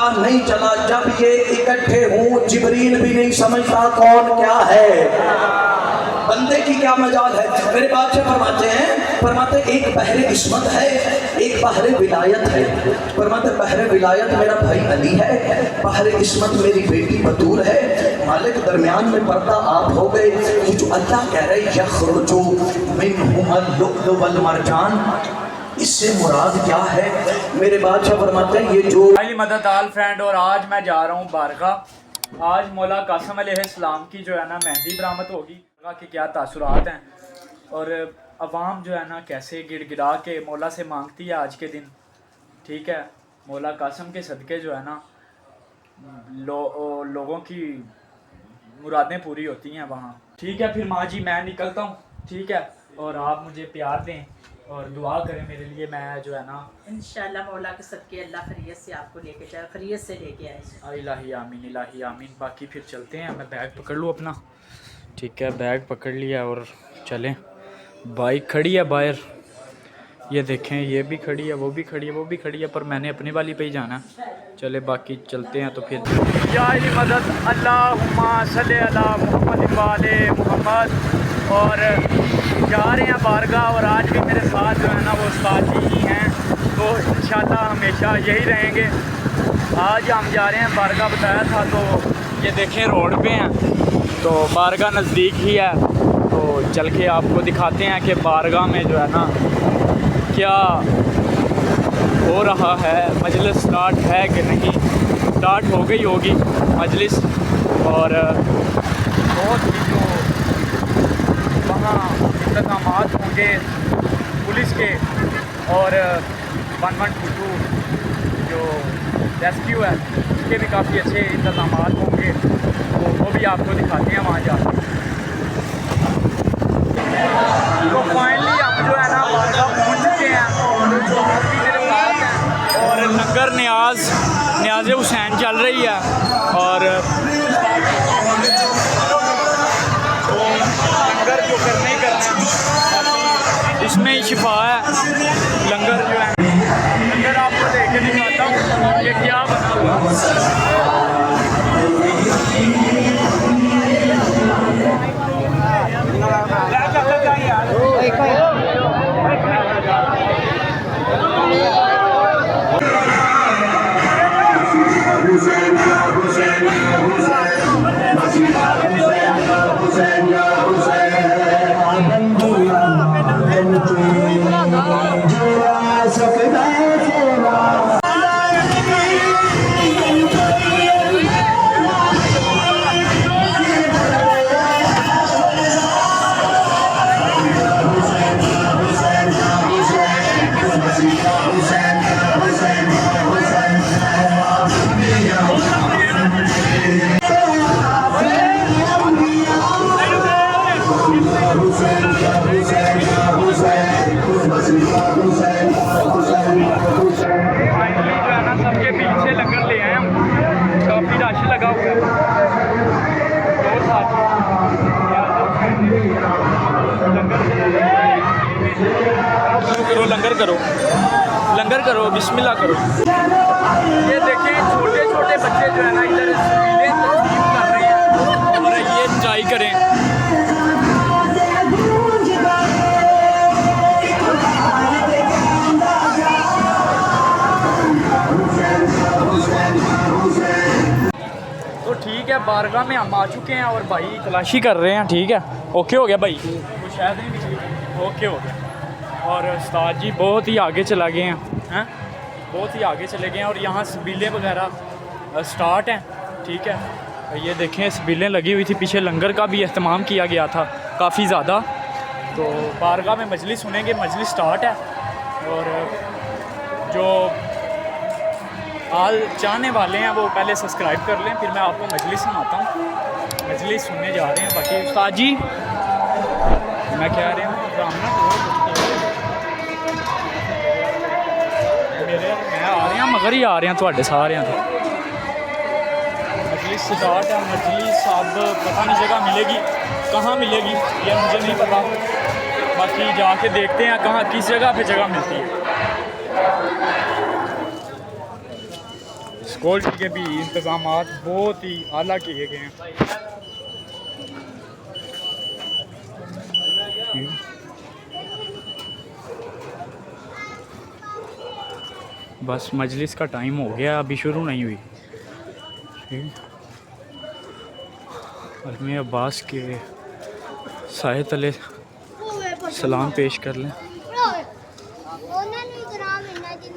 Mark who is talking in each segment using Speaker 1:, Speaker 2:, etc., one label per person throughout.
Speaker 1: पता नहीं चला, जब ये इकट्ठे हूँ जिब्रील भी नहीं समझता कौन क्या है। बंदे की क्या मजाल है। मेरे बादशाह फरमाते एक बहरे किस्मत है, एक बहरे विलायत है। फरमाते बहरे विलायत मेरा भाई अली है, बहरे किस्मत मेरी बेटी बतूर है। मालिक दरमियान में पर्दा आप हो गए। ये जो अल्लाह कह रहे यखरुजु मिनहुमुल लुअलु वल मरजान, इससे मुराद क्या है? मेरे बादशाह फरमाते हैं ये जो
Speaker 2: मदद आल फ्रेंड। और आज मैं जा रहा हूँ बारगाह। आज मौला कासिम अलैहिस्सलाम की जो है ना मेहंदी बरामद होगी के क्या तासुरात हैं और अवाम जो है ना कैसे गिड़गिड़ा के मौला से मांगती है आज के दिन। ठीक है, मौला कासिम के सदक़े जो है ना लोगों की मुरादें पूरी होती हैं वहाँ। ठीक है, फिर माँ जी मैं निकलता हूँ। ठीक है, और आप मुझे प्यार दें और दुआ करें मेरे लिए। मैं जो है ना
Speaker 3: इंशाल्लाह मौला के सदके अल्लाह खैरियत से आपको लेके जाए, खैरियत से लेके आए।
Speaker 2: इलाही आमीन, इलाही आमीन। बाकी फिर चलते हैं, मैं बैग पकड़ लूँ अपना। ठीक है, बैग पकड़ लिया और चलें। बाइक खड़ी है बाहर, ये देखें, ये भी खड़ी है, वो भी खड़ी है, वो भी खड़ी है, पर मैंने अपनी वाली पे ही जाना है। चले बाकी चलते हैं तो फिर। या मदद अल्लाहुम्मा सल्ली अला मुहम्मद वाले मोहम्मद। और जा रहे हैं बारगाह और आज भी मेरे साथ जो है ना वो उस्ताद जी ही हैं, तो इंशाल्लाह हमेशा यही रहेंगे। आज हम जा रहे हैं बारगाह, बताया था। तो ये देखें रोड पे हैं, तो बारगाह नज़दीक ही है, तो चल के आपको दिखाते हैं कि बारगाह में जो है ना क्या हो रहा है। मजलिस स्टार्ट है कि नहीं, स्टार्ट हो गई होगी मजलिस। और बहुत ही जो वहाँ इंतज़ामात होंगे पुलिस के और 112 जो रेस्क्यू है उसके भी काफ़ी अच्छे इंतज़ामात होंगे, तो वो भी आपको दिखाते हैं वहाँ जाकर। तो फाइनली हम जो है ना बारगाह पहुँच चुके हैं, काफ़ी मेरे साथ हैं। और लंगर न्याज़ हुसैन चल रही है और लंगर जो करना ही करना है, इसमें ही शिफा है। लंगर जो है, लंगर आपको देख के दिखाता हूँ ये क्या बना हुआ। सबके पीछे लंगर ले आए हम, काफ़ी रश लगा हुआ है। लंगर करो, लंगर करो, बिस्मिल्लाह करो। ये देखें छोटे छोटे बच्चे जो है ना इधर तस्वीरें कर रहे हैं और ये एंजॉय करें। तो ठीक है, बारगाह में हम आ चुके हैं और भाई तलाशी कर रहे हैं। ठीक है, ओके हो गया भाई, वो शायद नहीं, ओके हो गया। और उस्ताद जी बहुत ही आगे चला गए हैं, बहुत ही आगे चले गए हैं। और यहाँ सबीलें वगैरह स्टार्ट हैं। ठीक है, ये देखें सबीलें लगी हुई थी, पीछे लंगर का भी अहतमाम किया गया था काफ़ी ज़्यादा। तो बारगाह में मजलिस सुनेंगे, मजलिस स्टार्ट है। और जो हाल चाहने वाले हैं वो पहले सब्सक्राइब कर लें, फिर मैं आपको मजलिस सुनाता हूँ। मजलिस सुनने जा रहे हैं। बाकी उस्ताद जी मैं कह रहा हूँ मेरे मैं आ रहे हैं मगर ही आ रहे हैं थोड़े सारे तो मजलिस स्टार्ट है। मजलिस अब पता नहीं जगह मिलेगी, कहाँ मिलेगी ये मुझे नहीं पता। बाकी जाके देखते हैं कहाँ किस जगह पे जगह मिलती है। سیکورٹی کے بھی انتظامات بہت ہی اعلیٰ کیے گئے ہیں. بس مجلس کا ٹائم ہو گیا، ابھی شروع نہیں ہوئی. علم عباس کے سائے تلے سلام پیش کر لیں.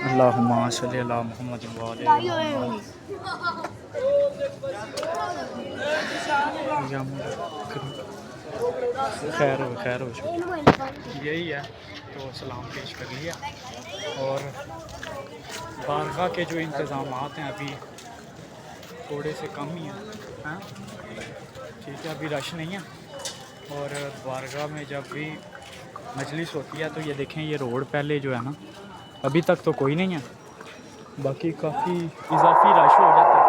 Speaker 2: اللہم صلی علی محمد و آل محمد. خیر ہو خیر ہو. یہی ہے تو سلام پیش کر لیا. اور بارگاہ کے جو انتظامات ہیں ابھی تھوڑے سے کم ہی ہیں. ٹھیک ہے، ابھی رش نہیں ہے. اور بارگاہ میں جب بھی مجلس ہوتی ہے تو یہ دیکھیں، یہ روڈ پہلے جو ہے نا ابھی تک تو کوئی نہیں ہے، باقی کافی اضافی رش ہو جاتا ہے.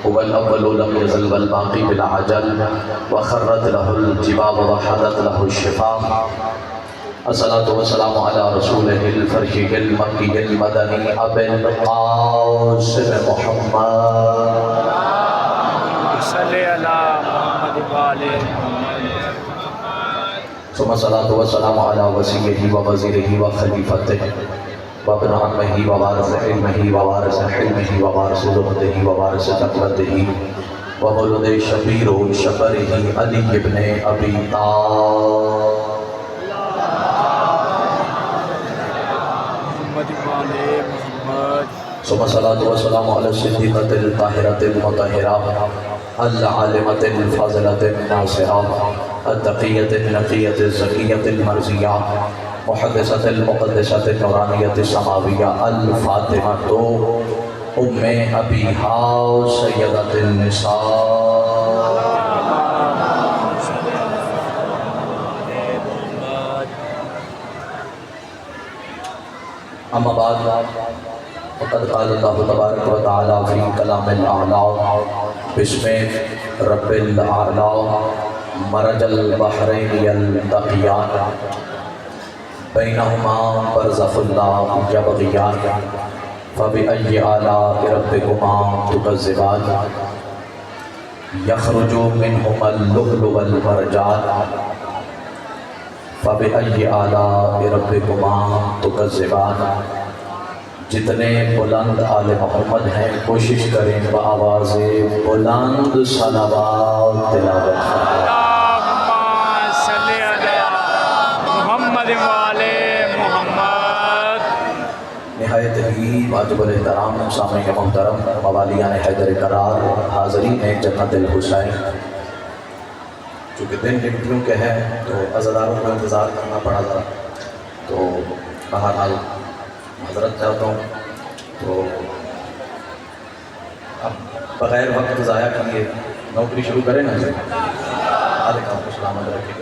Speaker 4: هو الأول لم يزل والباقي بلا عجل وخرت له الجبال وحدت له الشفاء. الصلاة والسلام على رسوله الفرشي المكي المدني أبي القاسم محمد
Speaker 2: صلی علی محمد و آل محمد.
Speaker 4: ثم الصلاة والسلام على وسيله ووزيره وخليفته وابن عمه ووارث علمه ووارث حلمه ووارث زهده ووارث تقوته وولد شبیر شبره علی ابن ابی طالب.
Speaker 2: محمد و آل محمد.
Speaker 4: ثم الصلاة والسلام على الصديقة الطاهرة المطهرة العالمة الفاضلة الناصرة التقية النقية الزكية المرزية محدثة المقدسة النورانية السماوية الفاطمة أم أبيها سيدة النساء. أما بعد وقد قال الله تبارك وتعالى في كلام الأعلى بسم رب الأعلى مرج البحرين يلتقيان بينهما برزخ لا يبغيان فبأي آلاء ربكما تكذبان يخرج منهما اللؤلؤ والمرجان فبأي آلاء ربكما تكذبان. جتنے بلند آل محمد ہیں کوشش کریں بآواز بلند صلوات تلاوت فرمائیں.
Speaker 2: اللہم صلی علی محمد و آل محمد.
Speaker 4: نہایت ہی واجب الاحترام سامعین محترم موالیان حیدر قرار حاضرین جنت الحسین، چونکہ دن ڈیوٹیوں کے ہیں تو عزاداروں کو انتظار کرنا پڑا تھا، تو बहरहाल हजरत चाहता हूँ तो अब बग़ैर वक्त ज़ाया किए नौकरी शुरू करें ना जी। मालिक आपको सलामत रखे।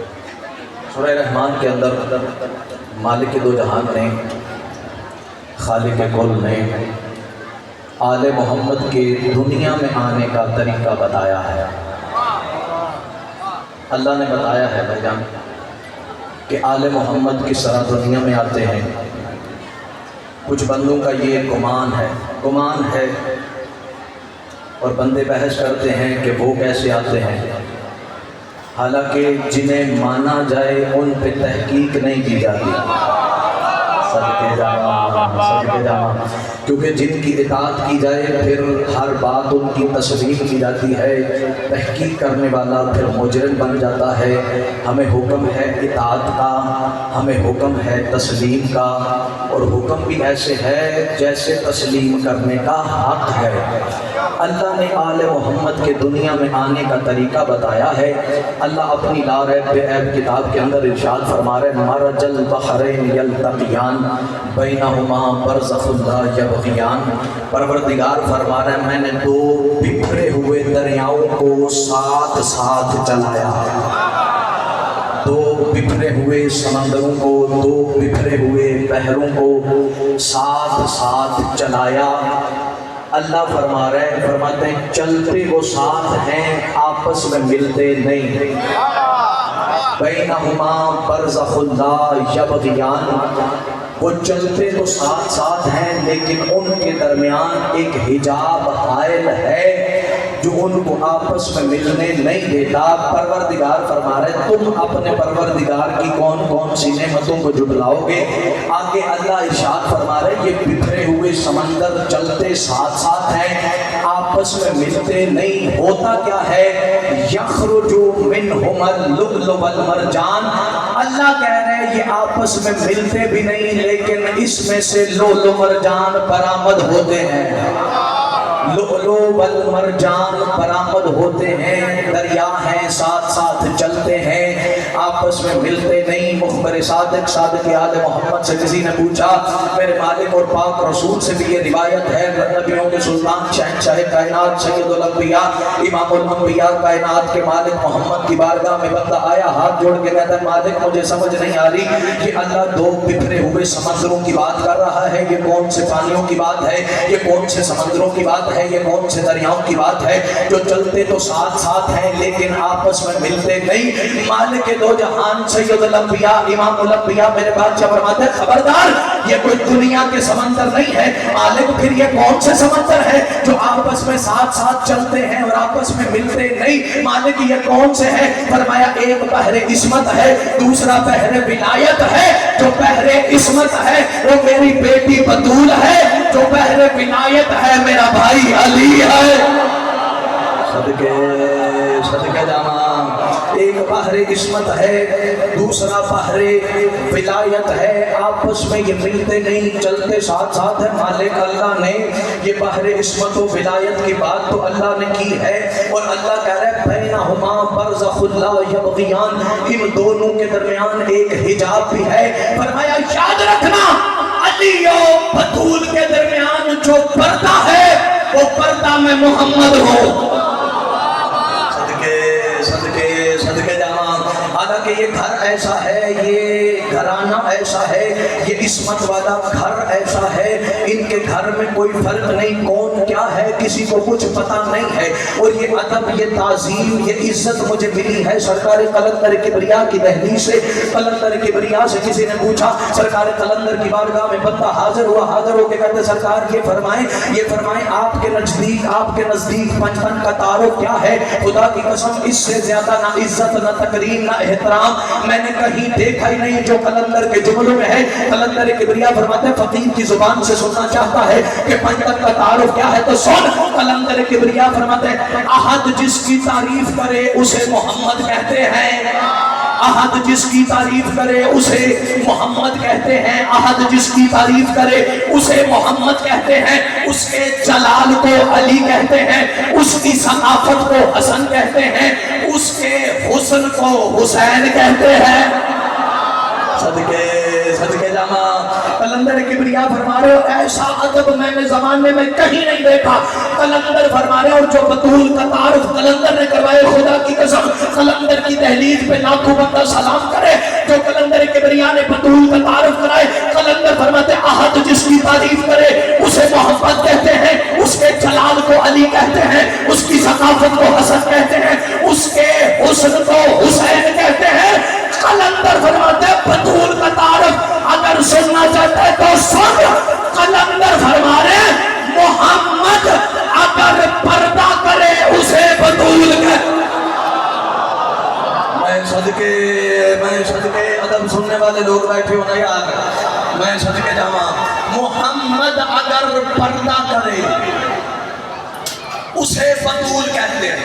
Speaker 4: सूरह रहमान के अंदर मालिक दो जहान ने, खालिक कुल ने आले मोहम्मद के दुनिया में आने का तरीका बताया है। अल्लाह ने बताया है भाईजान कि आले मोहम्मद किस तरह दुनिया में आते हैं। कुछ बंदों का ये गुमान है और बंदे बहस करते हैं कि वो कैसे आते हैं, हालांकि जिन्हें माना जाए उन पे तहकीक नहीं की जाती। सदके जावा, क्योंकि जिनकी इताअत की जाए फिर हर बात उनकी तस्लीम की जाती है। तहकीक करने वाला फिर मुजरिम बन जाता है। हमें हुक्म है इताअत का, हमें हुक्म है तस्लीम का, और हुक्म भी ऐसे है जैसे तस्लीम करने का हक है। अल्लाह ने आले मोहम्मद के दुनिया में आने का तरीका बताया है। अल्लाह अपनी ला रैब बेऐब किताब के अंदर इरशाद फरमा रहे, मरजल बहरैन यल्तक़ियान बैनहुमा बरज़ख़ुन ला यबग़ियान। परवरदिगार फरमा रहे, मैंने दो बिखरे हुए दरियाओं को साथ साथ चलाया। दो बिखरे हुए समंदरों को, दो बिखरे हुए बहरों को साथ साथ चलाया। अल्लाह फरमा रहे, फरमाते हैं चलते वो साथ हैं, आपस में मिलते नहीं। बैनहुमा बरज़ख़ुन ला यबग़ियान, वो चलते तो साथ साथ हैं लेकिन उनके दरमियान एक हिजाब हायल है जो उनको आपस में मिलने नहीं देता। परवरदिगार फरमा रहे, तुम अपने परवरदिगार की कौन कौन सी नेमतों को जुटलाओगे। आगे अल्लाह इरशाद फरमा रहे, ये बिखरे हुए समंदर चलते साथ साथ हैं, आपस में मिलते नहीं। होता क्या है, यखरुजु मिनहुमल लुअलु वल मरजान। अल्लाह कह रहे हैं ये आपस में मिलते भी नहीं लेकिन इसमें से लुअलु मरजान बरामद होते हैं। लुअलु वल मरजान बरामद होते हैं, दरिया हैं, साथ साथ चलते हैं, आपस में मिलते नहीं। मुखबर सादिक आले मोहम्मद से किसी ने पूछा, मेरे मालिक और पाक रसूल से भी ये रिवायत है, नबियों के सुल्तान शहंशाह कायनात सैयदुल अंबिया इमामुल अंबिया कायनात के मालिक मोहम्मद की बारगाह में बंदा आया, हाथ जोड़ के कहता है, मालिक मुझे समझ नहीं आ रही कि अल्लाह दो बिखरे हुए समंदरों की बात कर रहा है, ये कौन से पानियों की बात है, ये कौन से समंदरों की बात है, ये कौन से दरियाओं की बात है जो चलते तो साथ साथ हैं लेकिन आपस में मिलते नहीं। मालिक के दो जहान सैयदुल अंबिया इमामुल अंबिया मेरे बादशाह फरमाते हैं, खबरदार ये कोई दुनिया के समंदर नहीं है। मालिक फिर ये कौन से समंदर है जो आपस में साथ साथ चलते हैं और आपस में मिलते नहीं। मालिक ये कौन से है। फरमाया, एक बहरे इस्मत है, दूसरा बहरे विलायत है। जो बहरे इस्मत है वो मेरी बेटी बतूल है, जो बहरे विलायत है मेरा भाई अली है। सदके जामा, एक बहरे इस्मत है, दूसरा बहरे विलायत है, आपस में ये मिलते नहीं, चलते साथ साथ है। मालिक अल्लाह ने ये बहरे इस्मत और विलायत की बात तो अल्लाह ने की है और अल्लाह कह रहा है बैनहुमा बरज़ख़ुन ला यबग़ियान, इन दोनों के दरमियान एक हिजाब भी है। फरमाया, याद रखना अली और बतूल के दरमियान जो पर्दा है वो पर्दा में मोहम्मद हो। सदके जामा, हालांकि ये घर ऐसा है, ये घराना ऐसा है, ये इस्मत वाला घर ऐसा है, इनके घर में कोई फर्क नहीं कौन क्या है, किसी को कुछ पता नहीं है। और ये अदब, ये ताज़ीम, ये इज्जत मुझे मिली है सरकार कलंदर किबरिया की दहलीज से। कलंदर किबरिया से किसी ने पूछा, सरकार कलंदर की बारगाह में बंदा हाजिर हुआ, हाजिर होकर कहते, सरकार ये फरमाएं आपके नजदीक पंचतन का तारुफ क्या है। खुदा की कसम इससे ज्यादा ना इज्जत ना तकरीम ना एहतराम मैंने कहीं देखा ही नहीं जो कलंदर के जुमलों में है। कलंदर किबरिया फरमाते हैं, फकीर की जुबान से सुनना चाहता है कि पंचतन का तारुफ क्या है तो सुन। कलंदर किबरिया फरमाते हैं, अहद जिसकी तारीफ करे उसे मोहम्मद कहते हैं। अहद जिसकी तारीफ करे उसे मोहम्मद कहते हैं। अहद जिसकी तारीफ करे उसे मोहम्मद कहते हैं। उसके जलाल को अली कहते हैं, उसकी सकाफत को हसन कहते हैं, उसके हुस्न को हुसैन कहते हैं। सदके जामा
Speaker 1: कलंदर किबरिया फरमा रहे हो ऐसा अदब मैंने जमाने में कहीं नहीं देखा। कलंदर फरमा रहे हो जो बतूल का तारुफ कलंदर ने करवाए, खुदा की कसम कलंदर की दहलीज पे लाखों बंदा सलाम करे। जो कलंदर किबरिया ने बतूल का तारुफ कराए, कलंदर फरमाते आहद जिसकी तारीफ करे उसे मोहब्बत कहते हैं, उसके जलाल को अली कहते हैं, उसकी सकाफत को हसन कहते हैं, उसके हुस्न को हुसैन कहते हैं। कलंदर फरमाते बतूल का तारुफ अगर सुनना चाहते हैं तो सुन। कलंदर फरमा रहे मोहम्मद अगर पर्दा करे उसे बतूल कहते। मैं सदके अदब सुनने वाले लोग बैठे हो ना यार, मैं सदके जावा। मोहम्मद अगर पर्दा करे उसे बतूल कहते हैं।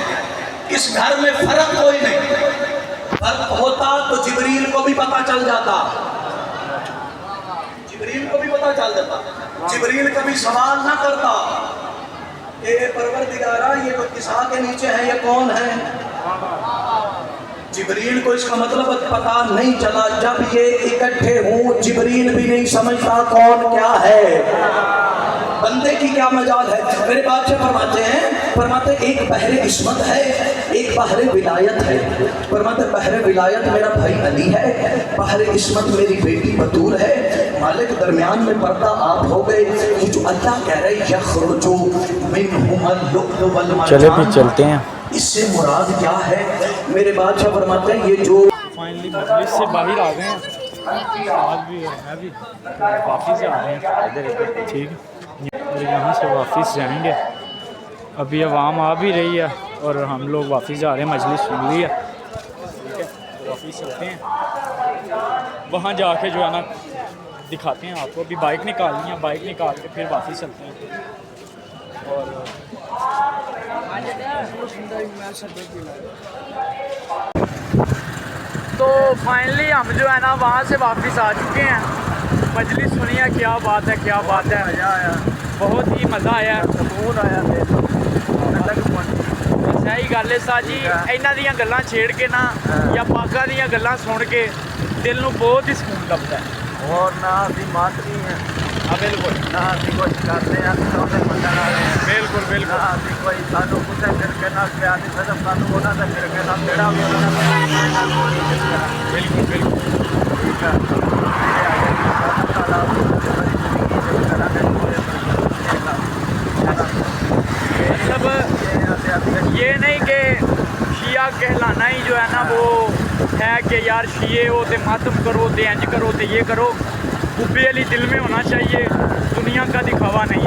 Speaker 1: इस घर में फर्क कोई नहीं, फर्क होता तो जिब्रील को भी पता चल जाता, जिब्रील को भी पता चल जाता। जिब्रील कभी सवाल ना करता ये परवरदिगारा ये तो किसा के नीचे है, ये कौन है। जिब्रील को इसका मतलब पता नहीं चला। जब ये इकट्ठे हों जिब्रील भी नहीं समझता कौन क्या है। बंदे की क्या मजाल है। मेरे बादशाह फरमाते हैं, फरमाते एक बहरे इस्मत है, एक बहरे विलायत है। फरमाते बहरे विलायत मेरा भाई अली है, बहरे इस्मत मेरी बेटी बतूल है। मालिक दरमियान में पर्दा आप हो गए। ये जो अल्लाह कह रहे यखरुजु मिनहुमुल लुअ्लु वल मरजान,
Speaker 2: चले भी चलते हैं।
Speaker 1: इससे मुराद क्या है। मेरे बादशाह फरमाते हैं ये जो
Speaker 2: फाइनली मजलिस से बाहर आ गए हैं, आज भी है भी वापस से आ रहे हैं, ठीक है। और यहाँ से वापस जाएंगे। अभी आवाम आ भी रही है और हम लोग वापस जा रहे हैं, मजलिस सुन ली है, ठीक है। वापस चलते हैं, वहाँ जाके जो है ना दिखाते हैं आपको। अभी बाइक निकालनी है, बाइक निकाल के फिर वापस चलते हैं। और तो फाइनली हम जो है ना वहाँ से वापस आ चुके हैं। मजलिस सुनी है, क्या बात है, क्या बात है, मज़ा आया, बहुत ही मज़ा आया, सुकून आया। सही गल है सा जी, इन्हां दियां गल्लां छेड़ के ना या पाकां दियां गल्लां सुन के दिल नूं बहुत ही सुकून लगता है।
Speaker 5: और ना अभी मात नहीं है,
Speaker 2: हाँ बिल्कुल,
Speaker 5: ना अभी कुछ करते हैं,
Speaker 2: बिल्कुल बिल्कुल,
Speaker 5: ना अभी कोई सानू कुछ फिर के ना प्यार नहीं सकता, सानू होना था फिर के ना बेड़ा भी
Speaker 2: बिल्कुल बिल्कुल,
Speaker 5: ठीक है।
Speaker 2: मतलब ये नहीं कि शिया कहलाना ही जो है ना वो है कि यार शिये हो तो मातम करो तो इंज करो तो ये करो। हुब्बे अली दिल में होना चाहिए, दुनिया का दिखावा नहीं है।